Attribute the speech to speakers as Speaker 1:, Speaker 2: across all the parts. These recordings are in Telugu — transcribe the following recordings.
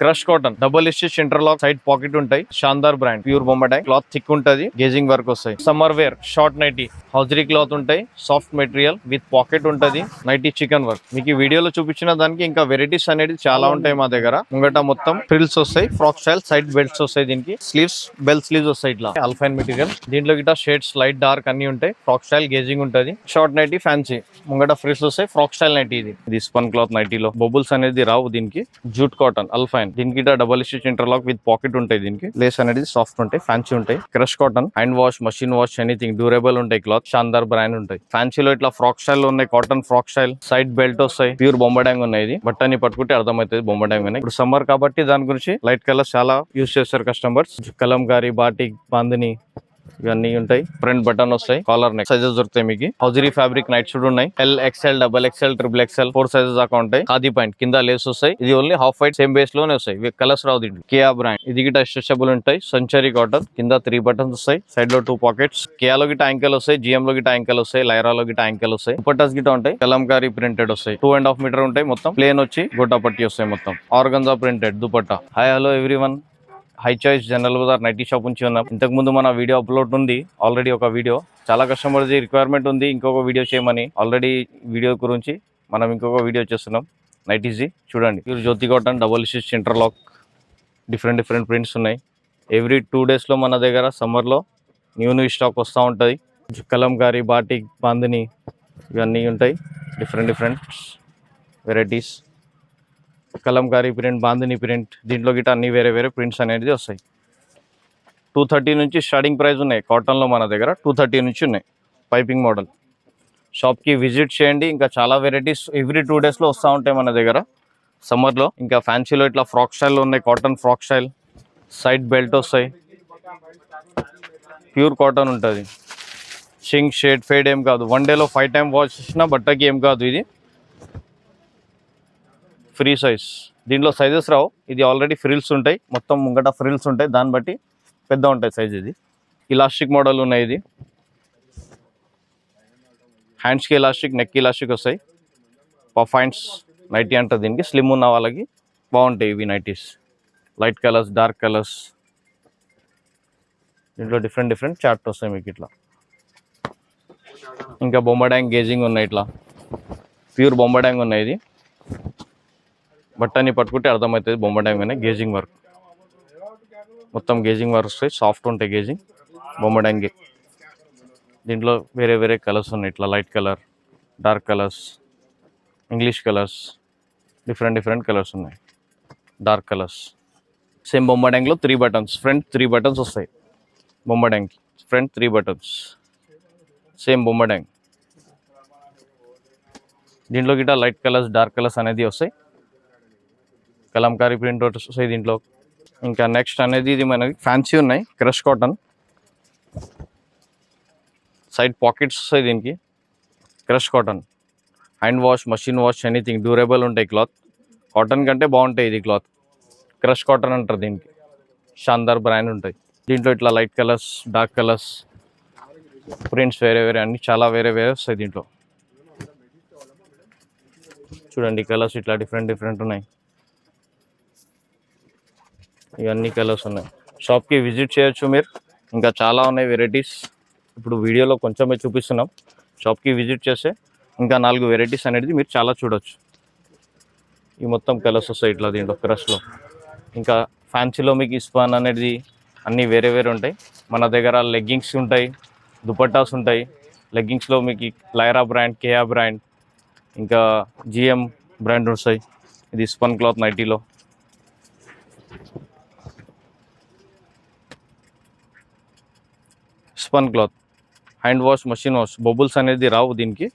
Speaker 1: Crush cotton double stitch interlock side pocket ఉంటాయి. షాందార్ బ్రాండ్ ప్యూర్ బొమ్మడాంగ్ క్లాత్ థిక్ ఉంటది. గేజింగ్ వర్క్ వస్తాయి. Summer wear short nighty hosiery cloth ఉంటాయి. సాఫ్ట్ మెటీరియల్ విత్ పాకెట్ ఉంటది. Nighty chikan work. మీకు ఈ వీడియోలో చూపించిన దానికి ఇంకా వెరైటీస్ అనేది చాలా ఉంటాయి మా దగ్గర. ముంగట మొత్తం ఫ్రిల్స్ వస్తాయి. ఫ్రాక్ స్టైల్ సైడ్ బెల్ట్స్ వస్తాయి. దీనికి స్లీవ్స్ బెల్ స్లీవ్స్ వస్తాయి. ఇట్లా అల్ఫైన్ మెటీరియల్. దీంట్లో గిట్ట షేడ్స్ లైట్ డార్క్ అన్ని ఉంటాయి. ఫ్రాక్ స్టైల్ గేజింగ్ ఉంటది. షార్ట్ నైటీ ఫ్యాన్సీ ముంగట ఫ్రిల్స్ వస్తాయి. ఫ్రాక్ స్టైల్ నైటీ ఇది స్పన్ క్లాత్ నైటీలో బబుల్స్ అనేది రావు. దీనికి జూట్ కాటన్ అల్ఫైన్ దీనికి double stitch interlock with pocket ఉంటాయి. దీనికి లేస్ అనేది సాఫ్ట్ ఉంటాయి. ఫ్యాన్సీ ఉంటాయి. Crush cotton hand wash machine wash anything durable ఉంటాయి. క్లాత్ షాందార్ బ్రాండ్ ఉంటాయి. ఫ్యాన్సీలో ఇట్లా ఫ్రాక్ స్టైల్ ఉన్నాయి. Cotton frock style side belt వస్తాయి. ప్యూర్ బొమ్మడాంగ్ ఉన్నాయి. ఇది బట్టని పట్టుకుంటే అర్థమవుతుంది బొమ్మడాంగ్ ఉన్నాయి. ఇప్పుడు సమ్మర్ కాబట్టి దాని గురించి లైట్ కలర్స్ చాలా యూజ్ చేస్తారు కస్టమర్స్. కలంకారీ బాటిక్ బాందిని ఇవన్నీ ఉంటాయి. ఫ్రంట్ బటన్ వస్తాయి. కాలర్ నెక్ సైజెస్ దొరుకుతాయి. మీకు హౌజరీ ఫ్యాబ్రిక్ నైట్ షూట్ ఉన్నాయి. L XL double XL triple XL 4 sizes దాకా ఉంటాయి. ఖాదీ పాయింట్ కింద లేస్ వస్తాయి. ఇది only half white same base లోనే వస్తాయి. కలర్స్ రావు. దీంట్లో కియా బ్రాండ్ ఇది గిట స్ట్రెచబుల్ ఉంటాయి. సెంచరీ కాటన్ కింద 3 బటన్స్ వస్తాయి. సైడ్ లో 2 పాకెట్స్. కియాలో గిట యాంకల్ వస్తాయి. జిఎం లో గిట యాంకల్ వస్తాయి. లైరాలో గిట యాంకల్ వస్తాయి. దుపట్టాస్ గిట ఉంటాయి. కలంకారీ ప్రింటెడ్ వస్తాయి. 2.5 మీటర్ ఉంటాయి. మొత్తం ప్లేన్ వచ్చి గొట్టా పట్టి వస్తాయి. మొత్తం organza printed dupatta. Hi hello everyone. High choice general bazaar nighty shop నుంచి ఉన్నాం. ఇంతకు ముందు మన వీడియో అప్లోడ్ ఉంది. ఆల్రెడీ ఒక వీడియో చాలా కస్టమర్స్ రిక్వైర్మెంట్ ఉంది ఇంకొక వీడియో చేయమని. ఆల్రెడీ వీడియో గురించి మనం ఇంకొక వీడియో చేస్తున్నాం. నైటీజీ చూడండి. Pure Jyothi cotton double stitch interlock different prints ఉన్నాయి. ఎవ్రీ 2 డేస్లో మన దగ్గర సమ్మర్లో న్యూ స్టాక్ వస్తూ ఉంటుంది. కలంకారీ బాటిక్ బాందిని ఇవన్నీ ఉంటాయి. Different varieties. Kalamkari print bandhani print దీంట్లో గిట్ట అన్ని వేరే ప్రింట్స్ అనేది వస్తాయి. 230 నుంచి స్టార్టింగ్ ప్రైస్ ఉన్నాయి. కాటన్లో మన దగ్గర 230 నుంచి ఉన్నాయి. Piping model. షాప్కి విజిట్ చేయండి. ఇంకా చాలా వెరైటీస్ ఎవ్రీ 2 డేస్లో వస్తూ ఉంటాయి మన దగ్గర సమ్మర్లో. ఇంకా ఫ్యాన్సీలో ఇట్లా ఫ్రాక్ స్టైల్లో ఉన్నాయి. Cotton frock style side belt వస్తాయి. ప్యూర్ కాటన్ ఉంటుంది. షింక్ షేడ్ ఫేడ్ ఏం కాదు. 1 డేలో 5 టైమ్ వాష్ చేసినా బట్టకి ఏం కాదు. ఇది ఫ్రీ సైజ్. దీంట్లో సైజెస్ రావు. ఇది ఆల్రెడీ ఫ్రిల్స్ ఉంటాయి. మొత్తం ముంగట ఫ్రిల్స్ ఉంటాయి. దాన్ని బట్టి పెద్ద ఉంటాయి సైజ్. ఇది ఇలాస్టిక్ మోడల్ ఉన్నాయి. ఇది హ్యాండ్స్కి ఇలాస్టిక్ నెక్కి ఇలాస్టిక్ వస్తాయి. పఫైన్స్ నైటీ అంటారు దీనికి. స్లిమ్ ఉన్న వాళ్ళకి బాగుంటాయి ఇవి nighties. Light colours dark colours దీంట్లో డిఫరెంట్ చార్ట్ వస్తాయి మీకు ఇట్లా. ఇంకా బొమ్మడాంగ్ గేజింగ్ ఉన్నాయి. ఇట్లా ప్యూర్ బొమ్మడాంగ్ ఉన్నాయి. ఇది బట్టని పట్టుకుంటే అర్థమవుతుంది బొమ్మడాంగ్ అనే. గేజింగ్ వర్క్ మొత్తం గేజింగ్ వర్క్ వస్తాయి. సాఫ్ట్ ఉంటాయి గేజింగ్ బొమ్మడాంగ్. దీంట్లో వేరే కలర్స్ ఉన్నాయి. ఇట్లా light colour dark colours English colours different colours ఉన్నాయి. Dark colours. సేమ్ బొమ్మడాంగ్లో 3 బటన్స్ ఫ్రంట్ 3 బటన్స్ వస్తాయి. బొమ్మడాంగ్ ఫ్రంట్ 3 బటన్స్ సేమ్ బొమ్మడాంగ్. దీంట్లో గిట్ట లైట్ కలర్స్ డార్క్ కలర్స్ అనేది వస్తాయి. కలంకారీ ప్రింట్ వస్తాయి దీంట్లో. ఇంకా నెక్స్ట్ అనేది ఇది మనకి ఫ్యాన్సీ ఉన్నాయి. క్రష్ కాటన్ సైడ్ పాకెట్స్ వస్తాయి. దీనికి crush cotton hand wash machine wash anything durable ఉంటాయి. క్లాత్ కాటన్ కంటే బాగుంటాయి. ఇది క్లాత్ క్రష్ కాటన్ అంటారు దీనికి. షాందార్ బ్రాండ్ ఉంటాయి. దీంట్లో ఇట్లా light colours dark colours prints వేరే అన్ని చాలా వేరే వస్తాయి. దీంట్లో చూడండి కలర్స్ ఇట్లా డిఫరెంట్ ఉన్నాయి. ఇవన్నీ కలర్స్ ఉన్నాయి. షాప్కి విజిట్ చేయొచ్చు మీరు. ఇంకా చాలా ఉన్నాయి వెరైటీస్. ఇప్పుడు వీడియోలో కొంచెమే చూపిస్తున్నాం. షాప్కి విజిట్ చేస్తే ఇంకా 4 వెరైటీస్ అనేది మీరు చాలా చూడొచ్చు. ఈ మొత్తం కలర్స్ వస్తాయి ఇట్లా దీంట్లో క్రష్లో. ఇంకా ఫ్యాన్సీలో మీకు ఇస్పాన్ అనేది అన్నీ వేరే ఉంటాయి. మన దగ్గర లెగ్గింగ్స్ ఉంటాయి. దుపట్టాస్ ఉంటాయి. లెగ్గింగ్స్లో మీకు లైరా బ్రాండ్ కేయా బ్రాండ్ ఇంకా జిఎం బ్రాండ్ వస్తాయి. ఇది స్పన్ క్లాత్ నైటీలో. Spun cloth hand wash machine wash bubbles అనేది రావు దీనికి.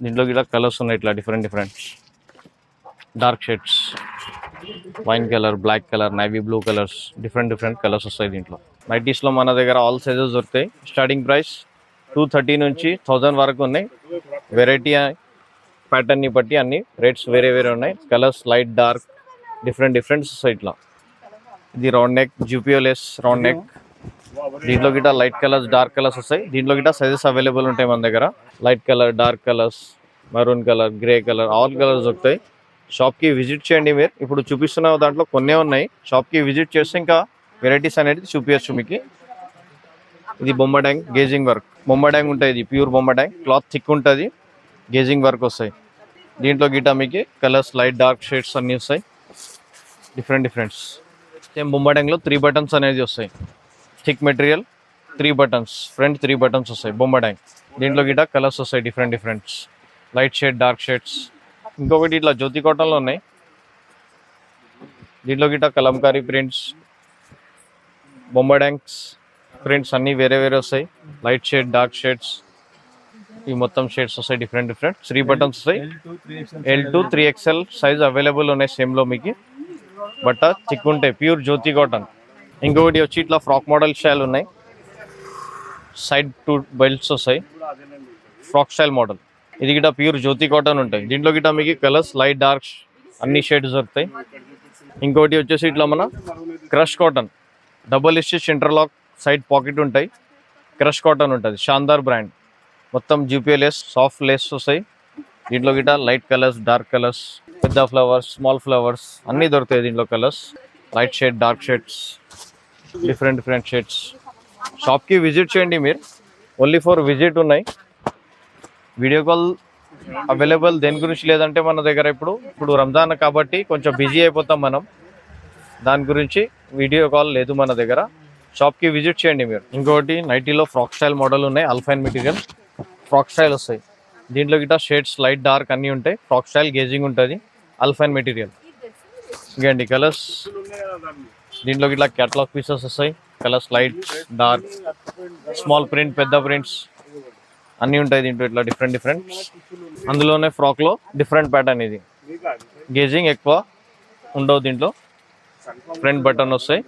Speaker 1: దీంట్లో గిట్లా కలర్స్ ఉన్నాయి. ఇట్లా different dark shades wine colour black colour navy blue colours different colours వస్తాయి దీంట్లో. నైటీస్లో మన దగ్గర ఆల్ సైజెస్ దొరుకుతాయి. స్టార్టింగ్ ప్రైస్ 230 నుంచి 1000 వరకు ఉన్నాయి. వెరైటీ ప్యాటర్న్ని బట్టి అన్ని రేట్స్ వేరే ఉన్నాయి. కలర్స్ లైట్ డార్క్ డిఫరెంట్ వస్తాయి ఇట్లా. ఇది రౌండ్ నెక్ జూపియోలెస్ రౌండ్ నెక్. దీంట్లో గిట్ట లైట్ కలర్స్ డార్క్ కలర్స్ వస్తాయి. దీంట్లో గిట్ట సైజెస్ అవైలబుల్ ఉంటాయి మన దగ్గర. Light colour dark colours maroon colour grey colour all colours దొరుకుతాయి. షాప్కి విజిట్ చేయండి మీరు. ఇప్పుడు చూపిస్తున్న దాంట్లో కొన్నే ఉన్నాయి. షాప్కి విజిట్ చేస్తే ఇంకా వెరైటీస్ అనేది చూపించచ్చు మీకు. ఇది బొమ్మడాంగ్ గేజింగ్ వర్క్. బొమ్మడాంగ్ ఉంటుంది, ఇది ప్యూర్ బొమ్మడాంగ్. క్లాత్ థిక్ ఉంటుంది, గేజింగ్ వర్క్ వస్తాయి. దీంట్లో గిటా మీకు కలర్స్ లైట్ డార్క్ షేడ్స్ అన్నీ వస్తాయి, డిఫరెంట్స్. సేమ్ బొమ్మడాంగ్లో 3 బటన్స్ అనేది వస్తాయి. Thick material, 3 buttons, front 3 buttons వస్తాయి బొమ్మడాంగ్. దీంట్లో గిటా కలర్స్ వస్తాయి, differents, light shade dark shades. ఇంకొకటి ఇట్లా జ్యోతి కాటన్లో ఉన్నాయి. దీంట్లో గిటా కలంకారీ ప్రింట్స్, బొమ్మడాంగ్స్ ప్రింట్స్ అన్నీ వేరే వస్తాయి. లైట్ షేడ్ డార్క్ షేడ్స్, ఈ మొత్తం షేడ్స్ వస్తాయి, డిఫరెంట్ 3 బటన్స్ వస్తాయి. L2 3XL సైజ్ అవైలబుల్ ఉన్నాయి సేమ్లో మీకు. బట్ట థిక్ ఉంటాయి, ప్యూర్ జ్యోతి కాటన్. ఇంకొకటి వచ్చి ఇట్లా ఫ్రాక్ మోడల్ స్టైల్ ఉన్నాయి. సైడ్ 2 బెల్ట్స్ వస్తాయి, ఫ్రాక్ స్టైల్ మోడల్. ఇది గిటా ప్యూర్ జ్యోతి కాటన్ ఉంటాయి. దీంట్లో గిటా మీకు కలర్స్ లైట్ డార్క్ అన్ని షేడ్స్ దొరుకుతాయి. ఇంకోటి వచ్చేసి ఇట్లా మన crush cotton, double stitch interlock side pocket ఉంటాయి. క్రష్ కాటన్ ఉంటుంది, షాందార్ బ్రాండ్. మొత్తం GPLS సాఫ్ట్ లేస్ వస్తాయి. దీంట్లో గిటా లైట్ కలర్స్ డార్క్ కలర్స్, పెద్ద ఫ్లవర్స్ స్మాల్ ఫ్లవర్స్ అన్నీ దొరుకుతాయి దీంట్లో. Colours light shade dark shades, different shades. షాప్కి విజిట్ చేయండి మీరు. ఓన్లీ ఫర్ విజిట్ ఉన్నాయి. వీడియో కాల్ అవైలబుల్ దేని గురించి లేదంటే మన దగ్గర ఇప్పుడు రంజాన్ కాబట్టి కొంచెం బిజీ అయిపోతాం మనం, దాని గురించి వీడియో కాల్ లేదు మన దగ్గర. షాప్కి విజిట్ చేయండి మీరు. ఇంకోటి నైటీలో ఫ్రాక్ స్టైల్ మోడల్ ఉన్నాయి, అల్ఫైన్ మెటీరియల్ ఫ్రాక్ స్టైల్ వస్తాయి. దీంట్లో గిటా షేడ్స్ లైట్ డార్క్ అన్నీ ఉంటాయి. ఫ్రాక్ స్టైల్ గేజింగ్ ఉంటుంది, అల్ఫైన్ మెటీరియల్. ఇంకేంటి కలర్స్, దీంట్లో గిట్లా క్యాటలాగ్ పీసెస్ వస్తాయి. Colours light dark small print పెద్ద ప్రింట్స్ అన్నీ ఉంటాయి దీంట్లో. ఇట్లా డిఫరెంట్ అందులోనే ఫ్రాక్లో డిఫరెంట్ ప్యాటర్న్. ఇది గేజింగ్ ఎక్కువ ఉండవు దీంట్లో, ఫ్రంట్ బటన్ వస్తాయి,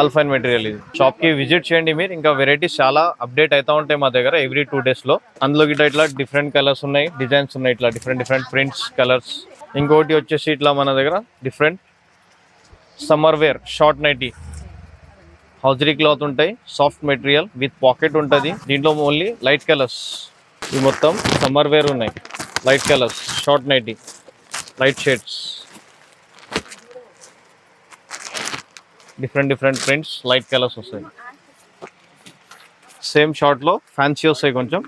Speaker 1: అల్ఫైన్ మెటీరియల్. ఇది షాప్కి విజిట్ చేయండి మీరు. ఇంకా వెరైటీస్ చాలా అప్డేట్ అవుతూ ఉంటాయి మా దగ్గర ఎవ్రీ 2 డేస్లో. అందులో గిట్లా ఇట్లా డిఫరెంట్ కలర్స్ ఉన్నాయి, డిజైన్స్ ఉన్నాయి, ఇట్లా డిఫరెంట్ ప్రింట్స్ కలర్స్. ఇంకోటి వచ్చేసి ఇట్లా మన దగ్గర different summer wear short nighty, hosiery cloth ఉంటాయి, సాఫ్ట్ మెటీరియల్ విత్ పాకెట్ ఉంటుంది. దీంట్లో ఓన్లీ లైట్ కలర్స్. ఇవి మొత్తం సమ్మర్ వేర్ ఉన్నాయి, light colours short nighty, light shades, different prints light colours వస్తాయి. సేమ్ షార్ట్లో ఫ్యాన్సీ వస్తాయి, కొంచెం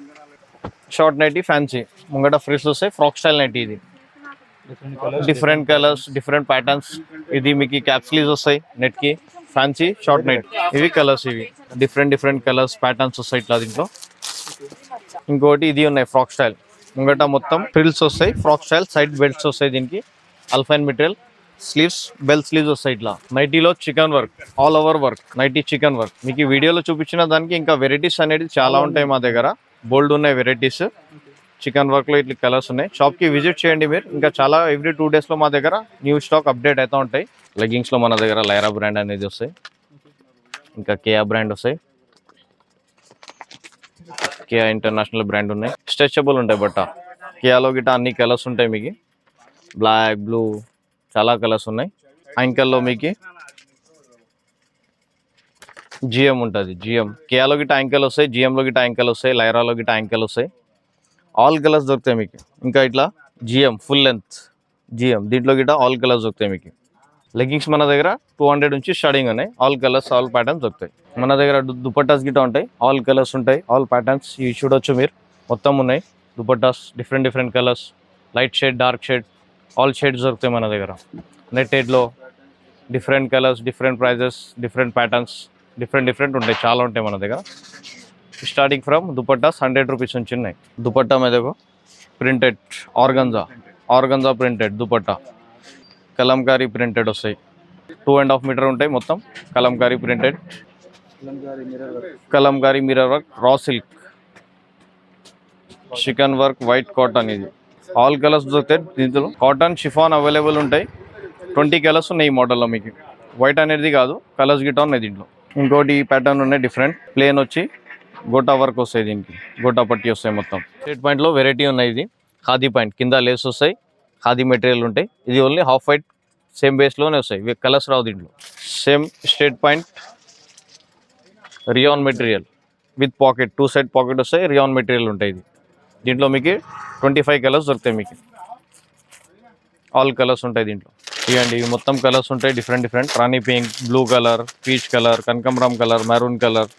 Speaker 1: షార్ట్ నైటీ ఫ్యాన్సీ, ముంగట ఫ్రిల్స్ వస్తాయి. ఫ్రాక్ స్టైల్ నైటీ, ఇది డిఫరెంట్ కలర్స్ డిఫరెంట్ ప్యాటర్న్స్. ఇది మీకు క్యాప్ స్లీవ్స్ వస్తాయి నెట్కి, ఫ్యాన్సీ షార్ట్ నైట్. ఇవి కలర్స్, ఇవి డిఫరెంట్ కలర్స్ ప్యాటర్న్స్ వస్తాయి ఇట్లా దీంట్లో. ఇంకోటి ఇది ఉన్నాయి ఫ్రాక్ స్టైల్, ముంగట మొత్తం ఫ్రిల్స్ వస్తాయి. ఫ్రాక్ స్టైల్ సైడ్ బెల్ట్స్ వస్తాయి దీనికి, alpine material. Sleeves bell sleeves వస్తాయి ఇట్లా. నైటీలో chikan work, all over work, nighty chikan work. మీకు ఈ వీడియోలో చూపించిన దానికి ఇంకా వెరైటీస్ అనేది చాలా ఉంటాయి మా దగ్గర, బోల్డ్ ఉన్నాయి వెరైటీస్. చికెన్ వర్క్లో ఇట్లా కలర్స్ ఉన్నాయి. షాప్కి విజిట్ చేయండి మీరు. ఇంకా చాలా ఎవ్రీ 2 డేస్లో మా దగ్గర న్యూ స్టాక్ అప్డేట్ అవుతూ ఉంటాయి. లెగ్గింగ్స్లో మన దగ్గర లైరా బ్రాండ్ అనేది వస్తాయి, ఇంకా కేయా బ్రాండ్ వస్తాయి, కేయా ఇంటర్నేషనల్ బ్రాండ్ ఉన్నాయి. స్ట్రెచబుల్ ఉంటాయి బట్ట. కేయాలో గిట్ట అన్ని కలర్స్ ఉంటాయి మీకు, బ్లాక్ బ్లూ చాలా కలర్స్ ఉన్నాయి. యాంకల్లో మీకు GM ఉంటుంది, GM. కేయాలో గిట్ట యాంకల్ వస్తాయి, GMలో గిట్ట యాంకల్ వస్తాయి, లైరాలో గిట్ట యాంకల్ వస్తాయి. ఆల్ కలర్స్ దొరుకుతాయి మీకు. ఇంకా ఇట్లా GM ఫుల్ లెంత్ GM, దీంట్లో గిట్ట ఆల్ కలర్స్ దొరుకుతాయి మీకు. లెగ్గింగ్స్ మన దగ్గర 200 నుంచి స్టార్టింగ్ ఉన్నాయి. ఆల్ కలర్స్ ఆల్ ప్యాటర్న్స్ దొరుకుతాయి మన దగ్గర. దుపట్టాస్ గిట్ట ఉంటాయి, ఆల్ కలర్స్ ఉంటాయి, ఆల్ ప్యాటర్న్స్. ఇవి చూడొచ్చు మీరు, మొత్తం ఉన్నాయి dupattas. Different colours, light shade dark shade, all shades దొరుకుతాయి మన దగ్గర. నెట్టెడ్లో different colours different prices different patterns different ఉంటాయి, చాలా ఉంటాయి మన దగ్గర. స్టార్టింగ్ ఫ్రమ్ దుపట్టాస్ 100 రూపీస్ నుంచి ఉన్నాయి. దుపట్టా మీద printed organza printed dupatta, Kalamkari printed వస్తాయి. 2.5 మీటర్ ఉంటాయి మొత్తం. Kalamkari printed, Kalamkari mirror work, raw silk, chicken work, white cotton. ఇది ఆల్ కలర్స్ దొరుకుతాయి దీంట్లో. కాటన్ షిఫాన్ అవైలబుల్ ఉంటాయి. 20 కలర్స్ ఉన్నాయి ఈ మోడల్లో మీకు. వైట్ అనేది కాదు, కలర్స్ గిటా ఉన్నాయి దీంట్లో. ఇంకోటి ఈ ప్యాటర్న్ ఉన్నాయి డిఫరెంట్. ప్లేన్ వచ్చి గోటా వర్క్ వస్తాయి, దీనికి గోటా పట్టి వస్తాయి మొత్తం. స్ట్రేట్ పాయింట్లో వెరైటీ ఉన్నాయి. ఇది ఖాదీ పాయింట్, కింద లేస్ వస్తాయి, ఖాదీ మెటీరియల్ ఉంటాయి. ఇది ఓన్లీ హాఫ్ వైట్ సేమ్ బేస్లోనే వస్తాయి, కలర్స్ రావు దీంట్లో. Same straight point rayon material with pocket, 2 side pocket వస్తాయి, రియాన్ మెటీరియల్ ఉంటాయి. ఇది దీంట్లో మీకు 25 కలర్స్ దొరుకుతాయి మీకు. ఆల్ కలర్స్ ఉంటాయి దీంట్లో. ఇవ్వండి ఇవి మొత్తం కలర్స్ ఉంటాయి different rani pink, blue colour, peach colour, కనకంబరం కలర్, మెరూన్ కలర్,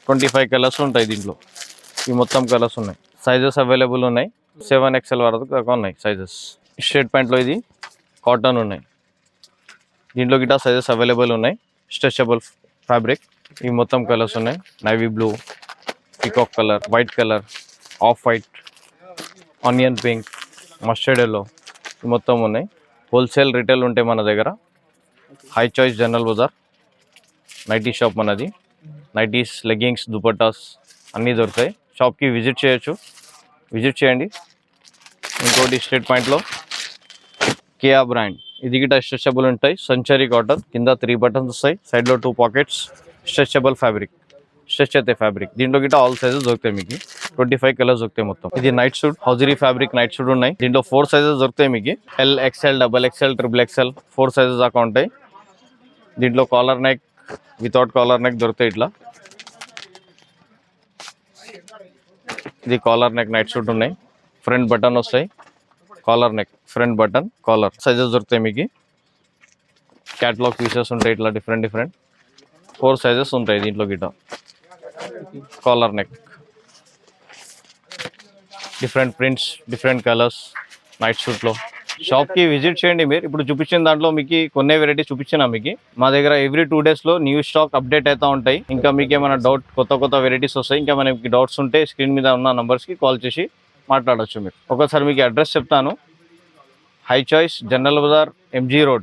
Speaker 1: 25 కలర్స్ ఉంటాయి దీంట్లో. ఇవి మొత్తం కలర్స్ ఉన్నాయి. సైజెస్ అవైలబుల్ ఉన్నాయి. 7XL వరకు దాకా ఉన్నాయి సైజెస్. స్ట్రేట్ ప్యాంట్లో ఇది కాటన్ ఉన్నాయి. దీంట్లో గిటా సైజెస్ అవైలబుల్ ఉన్నాయి. Stretchable fabric. ఇవి మొత్తం కలర్స్ ఉన్నాయి. Navy blue, peacock colour, white colour, off white, onion pink, mustard yellow మొత్తం ఉన్నాయి. హోల్సేల్ రిటైల్ ఉంటాయి మన దగ్గర. High choice general bazaar nighty shop మనది. నైటీస్, లెగ్గింగ్స్, దుపట్టాస్ అన్నీ దొరుకుతాయి. షాప్కి విజిట్ చేయొచ్చు, విజిట్ చేయండి. ఇంకోటి స్ట్రేట్ పాయింట్లో కేయా బ్రాండ్. ఇది గిట్ట స్ట్రెచబుల్ ఉంటాయి. సంచరీ కాటన్, కింద 3 బటన్స్ వస్తాయి, సైడ్లో 2 పాకెట్స్, స్ట్రెచబుల్ ఫ్యాబ్రిక్, స్ట్రెచ్ అయితే ఫ్యాబ్రిక్. దీంట్లో గిట్ట ఆల్ సైజెస్ దొరుకుతాయి మీకు. 25 కలర్స్ దొరుకుతాయి మొత్తం. ఇది night suit, hosiery fabric night suit ఉన్నాయి. దీంట్లో 4 సైజెస్ దొరుకుతాయి మీకు. L, XL, XXL, XXL 4 sizes దాకా ఉంటాయి. దీంట్లో collar neck, without collar neck దొరుకుతాయి ఇట్లా. ఇది కాలర్ నెక్ నైట్ సూట్ ఉన్నాయి. ఫ్రంట్ బటన్ వస్తాయి, collar neck, front button, collar sizes దొరుకుతాయి మీకు. క్యాటలాగ్ పీసెస్ ఉంటాయి ఇట్లా డిఫరెంట్ 4 సైజెస్ ఉంటాయి దీంట్లో గిట్ట. Collar neck, different prints, different colours night సూట్లో. షాప్కి విజిట్ చేయండి మీరు. ఇప్పుడు చూపించిన దాంట్లో మీకు కొన్ని వెరైటీస్ చూపించినా మీకు. మా దగ్గర ఎవ్రీ 2 డేస్లో న్యూ స్టాక్ అప్డేట్ అవుతూ ఉంటాయి. ఇంకా మీకు ఏమైనా డౌట్, కొత్త వెరైటీస్ వస్తాయి. ఇంకా మనకి డౌట్స్ ఉంటే స్క్రీన్ మీద ఉన్న నంబర్స్కి కాల్ చేసి మాట్లాడచ్చు మీరు. ఒకసారి మీకు అడ్రస్ చెప్తాను. High choice general bazaar, MG road,